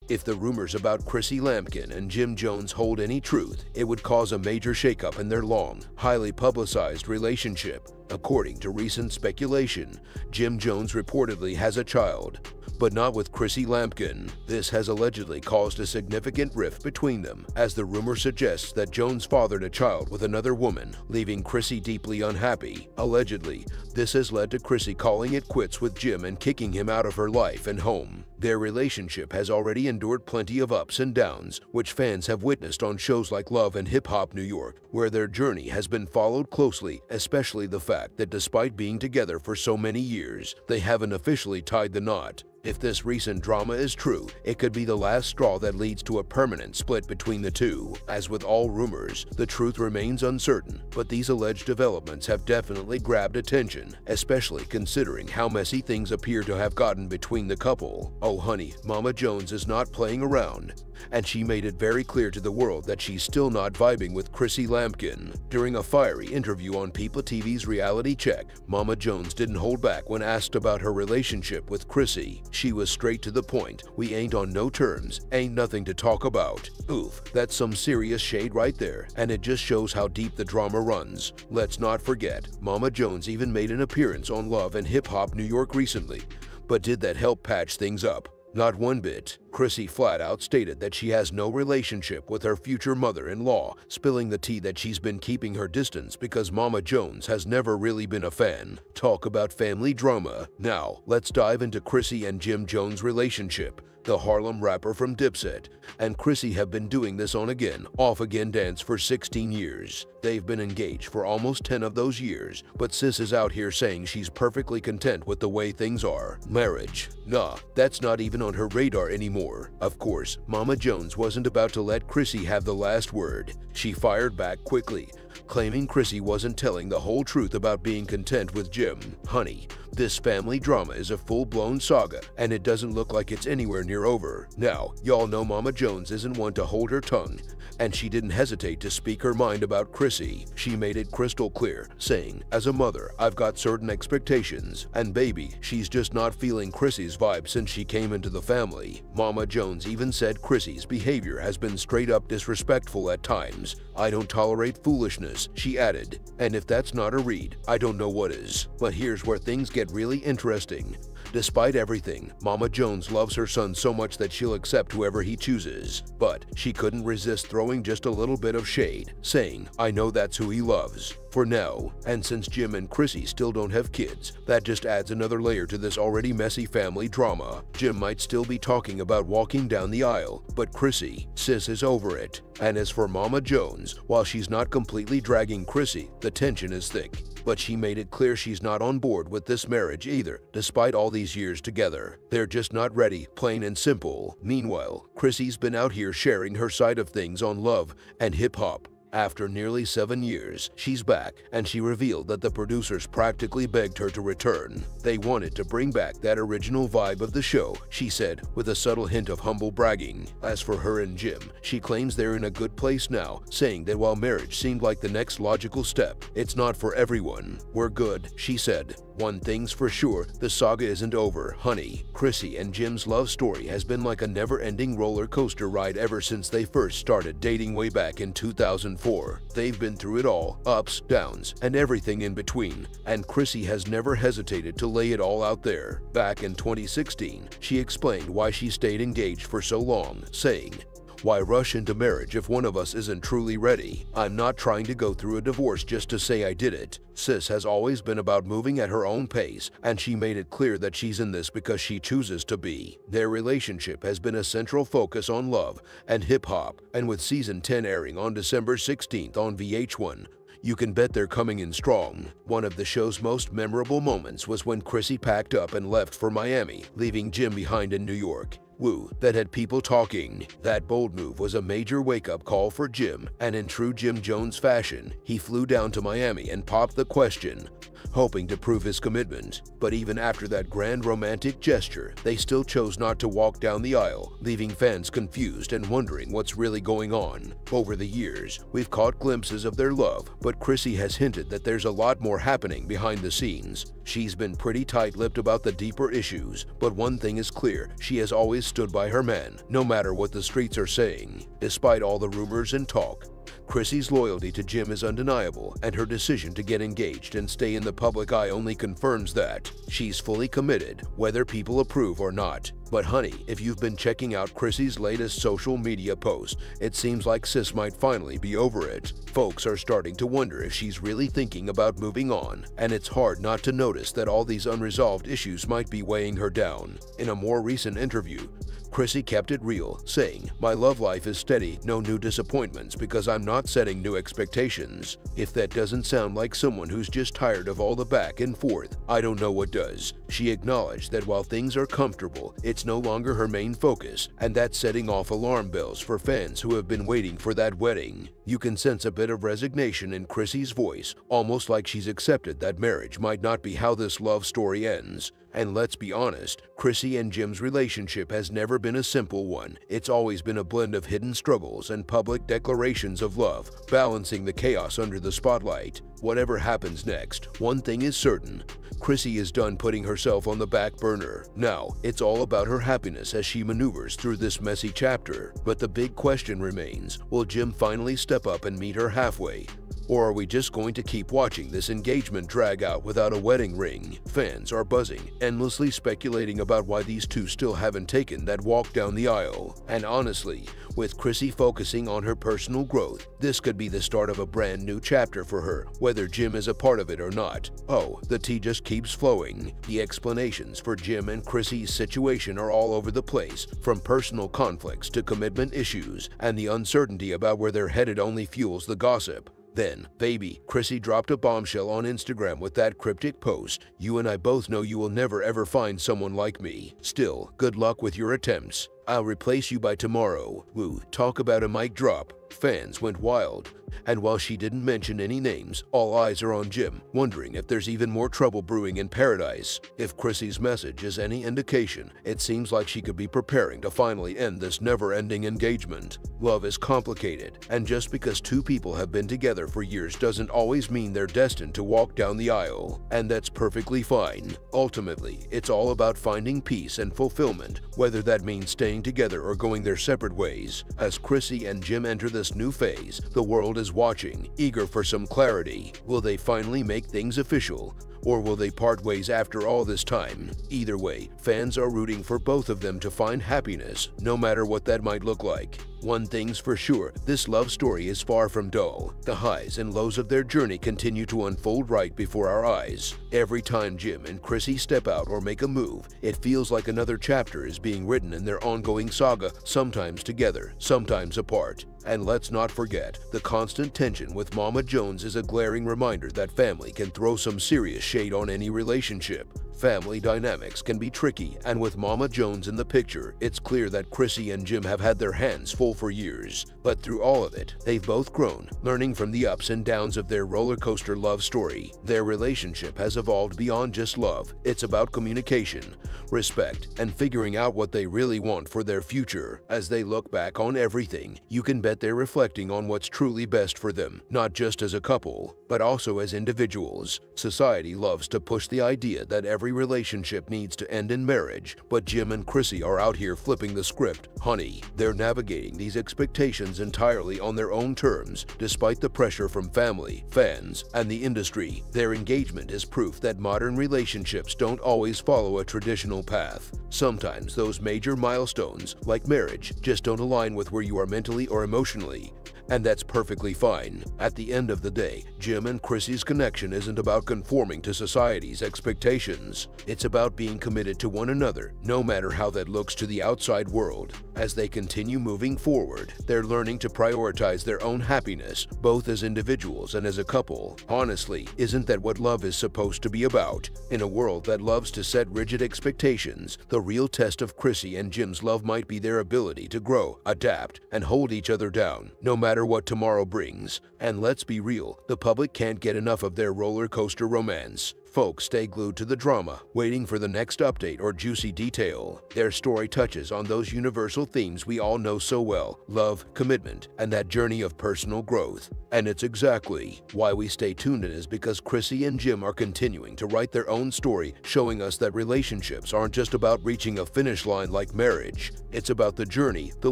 If the rumors about Chrissy Lampkin and Jim Jones hold any truth, it would cause a major shakeup in their long, highly publicized relationship. According to recent speculation, Jim Jones reportedly has a child, but not with Chrissy Lampkin. This has allegedly caused a significant rift between them, as the rumor suggests that Jones fathered a child with another woman, leaving Chrissy deeply unhappy. Allegedly, this has led to Chrissy calling it quits with Jim and kicking him out of her life and home. Their relationship has already endured plenty of ups and downs, which fans have witnessed on shows like Love and Hip Hop New York, where their journey has been followed closely, especially the fact that despite being together for so many years, they haven't officially tied the knot. If this recent drama is true, it could be the last straw that leads to a permanent split between the two. As with all rumors, the truth remains uncertain, but these alleged developments have definitely grabbed attention, especially considering how messy things appear to have gotten between the couple. Oh honey, Mama Jones is not playing around, and she made it very clear to the world that she's still not vibing with Chrissy Lampkin. During a fiery interview on People TV's Reality Check, Mama Jones didn't hold back when asked about her relationship with Chrissy. She was straight to the point. "We ain't on no terms, ain't nothing to talk about." Oof, that's some serious shade right there, and it just shows how deep the drama runs. Let's not forget, Mama Jones even made an appearance on Love and Hip Hop New York recently. But did that help patch things up? Not one bit. Chrissy flat out stated that she has no relationship with her future mother-in-law, spilling the tea that she's been keeping her distance because Mama Jones has never really been a fan. Talk about family drama. Now, let's dive into Chrissy and Jim Jones' relationship. The Harlem rapper from Dipset and Chrissy have been doing this on-again, off-again dance for 16 years. They've been engaged for almost 10 of those years, but sis is out here saying she's perfectly content with the way things are. Marriage? Nah, that's not even on her radar anymore. Of course, Mama Jones wasn't about to let Chrissy have the last word. She fired back quickly, claiming Chrissy wasn't telling the whole truth about being content with Jim. Honey, this family drama is a full-blown saga, and it doesn't look like it's anywhere near over. Now, y'all know Mama Jones isn't one to hold her tongue, and she didn't hesitate to speak her mind about Chrissy. She made it crystal clear, saying, "As a mother, I've got certain expectations, and baby, she's just not feeling Chrissy's vibe since she came into the family." Mama Jones even said Chrissy's behavior has been straight up disrespectful at times. "I don't tolerate foolishness," she added, "and if that's not a read, I don't know what is." But here's where things get really interesting. Despite everything, Mama Jones loves her son so much that she'll accept whoever he chooses. But she couldn't resist throwing just a little bit of shade, saying, "I know that's who he loves." For now, and since Jim and Chrissy still don't have kids, that just adds another layer to this already messy family drama. Jim might still be talking about walking down the aisle, but Chrissy, sis is over it. And as for Mama Jones, while she's not completely dragging Chrissy, the tension is thick. But she made it clear she's not on board with this marriage either, despite all these years together. They're just not ready, plain and simple. Meanwhile, Chrissy's been out here sharing her side of things on Love and Hip Hop. After nearly 7 years, she's back, and she revealed that the producers practically begged her to return. They wanted to bring back that original vibe of the show, she said, with a subtle hint of humble bragging. As for her and Jim, she claims they're in a good place now, saying that while marriage seemed like the next logical step, it's not for everyone. "We're good," she said. "One thing's for sure, the saga isn't over, honey." Chrissy and Jim's love story has been like a never-ending roller coaster ride ever since they first started dating way back in 2004. They've been through it all, ups, downs, and everything in between, and Chrissy has never hesitated to lay it all out there. Back in 2016, she explained why she stayed engaged for so long, saying, "Why rush into marriage if one of us isn't truly ready? I'm not trying to go through a divorce just to say I did it." Sis has always been about moving at her own pace, and she made it clear that she's in this because she chooses to be. Their relationship has been a central focus on Love and Hip Hop, and with season 10 airing on December 16th on VH1, you can bet they're coming in strong. One of the show's most memorable moments was when Chrissy packed up and left for Miami, leaving Jim behind in New York. Woo, that had people talking. That bold move was a major wake-up call for Jim, and in true Jim Jones fashion, he flew down to Miami and popped the question, hoping to prove his commitment. But even after that grand romantic gesture, they still chose not to walk down the aisle, leaving fans confused and wondering what's really going on. Over the years, we've caught glimpses of their love, but Chrissy has hinted that there's a lot more happening behind the scenes. She's been pretty tight-lipped about the deeper issues, but one thing is clear, she has always stood by her man, no matter what the streets are saying. Despite all the rumors and talk, Chrissy's loyalty to Jim is undeniable, and her decision to get engaged and stay in the public eye only confirms that she's fully committed, whether people approve or not. But honey, if you've been checking out Chrissy's latest social media post, it seems like sis might finally be over it. Folks are starting to wonder if she's really thinking about moving on, and it's hard not to notice that all these unresolved issues might be weighing her down. In a more recent interview, Chrissy kept it real, saying, "My love life is steady, no new disappointments because I'm not setting new expectations." If that doesn't sound like someone who's just tired of all the back and forth, I don't know what does. She acknowledged that while things are comfortable, it's no longer her main focus, and that's setting off alarm bells for fans who have been waiting for that wedding. You can sense a bit of resignation in Chrissy's voice, almost like she's accepted that marriage might not be how this love story ends. And let's be honest, Chrissy and Jim's relationship has never been a simple one. It's always been a blend of hidden struggles and public declarations of love, balancing the chaos under the spotlight. Whatever happens next, one thing is certain. Chrissy is done putting herself on the back burner. Now, it's all about her happiness as she maneuvers through this messy chapter. But the big question remains, will Jim finally step up and meet her halfway? Or are we just going to keep watching this engagement drag out without a wedding ring? Fans are buzzing, endlessly speculating about why these two still haven't taken that walk down the aisle. And honestly, with Chrissy focusing on her personal growth, this could be the start of a brand new chapter for her, whether Jim is a part of it or not. Oh, the tea just keeps flowing. The explanations for Jim and Chrissy's situation are all over the place, from personal conflicts to commitment issues, and the uncertainty about where they're headed only fuels the gossip. Then, baby, Chrissy dropped a bombshell on Instagram with that cryptic post. "You and I both know you will never ever find someone like me. Still, good luck with your attempts. I'll replace you by tomorrow." Woo, talk about a mic drop. Fans went wild. And while she didn't mention any names, all eyes are on Jim, wondering if there's even more trouble brewing in paradise. If Chrissy's message is any indication, it seems like she could be preparing to finally end this never-ending engagement. Love is complicated, and just because two people have been together for years doesn't always mean they're destined to walk down the aisle, and that's perfectly fine. Ultimately, it's all about finding peace and fulfillment, whether that means staying together or going their separate ways. As Chrissy and Jim enter this new phase, the world is watching, eager for some clarity. Will they finally make things official? Or will they part ways after all this time? Either way, fans are rooting for both of them to find happiness, no matter what that might look like. One thing's for sure, this love story is far from dull. The highs and lows of their journey continue to unfold right before our eyes. Every time Jim and Chrissy step out or make a move, it feels like another chapter is being written in their ongoing saga, sometimes together, sometimes apart. And let's not forget, the constant tension with Mama Jones is a glaring reminder that family can throw some serious shade on any relationship. Family dynamics can be tricky, and with Mama Jones in the picture, it's clear that Chrissy and Jim have had their hands full for years. But through all of it, they've both grown, learning from the ups and downs of their roller coaster love story. Their relationship has evolved beyond just love. It's about communication, respect, and figuring out what they really want for their future. As they look back on everything, you can bet they're reflecting on what's truly best for them, not just as a couple, but also as individuals. Society loves to push the idea that every relationship needs to end in marriage, but Jim and Chrissy are out here flipping the script. Honey, they're navigating these expectations entirely on their own terms, despite the pressure from family, fans, and the industry. Their engagement is proof that modern relationships don't always follow a traditional path. Sometimes those major milestones, like marriage, just don't align with where you are mentally or emotionally. And that's perfectly fine. At the end of the day, Jim and Chrissy's connection isn't about conforming to society's expectations. It's about being committed to one another, no matter how that looks to the outside world. As they continue moving forward, they're learning to prioritize their own happiness, both as individuals and as a couple. Honestly, isn't that what love is supposed to be about? In a world that loves to set rigid expectations, the real test of Chrissy and Jim's love might be their ability to grow, adapt, and hold each other down, no matter matter what tomorrow brings. And let's be real, the public can't get enough of their roller coaster romance. Folks stay glued to the drama, waiting for the next update or juicy detail. Their story touches on those universal themes we all know so well: love, commitment, and that journey of personal growth. And it's exactly why we stay tuned in, is because Chrissy and Jim are continuing to write their own story, showing us that relationships aren't just about reaching a finish line like marriage. It's about the journey, the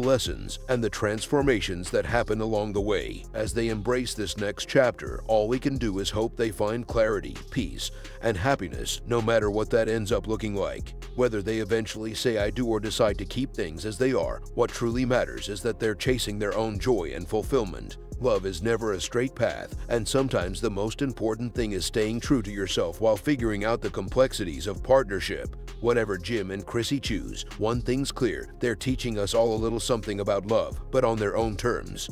lessons, and the transformations that happen along the way. As they embrace this next chapter, all we can do is hope they find clarity, peace, and happiness, no matter what that ends up looking like. Whether they eventually say I do or decide to keep things as they are, what truly matters is that they're chasing their own joy and fulfillment. Love is never a straight path, and sometimes the most important thing is staying true to yourself while figuring out the complexities of partnership. Whatever Jim and Chrissy choose, one thing's clear: they're teaching us all a little something about love, but on their own terms.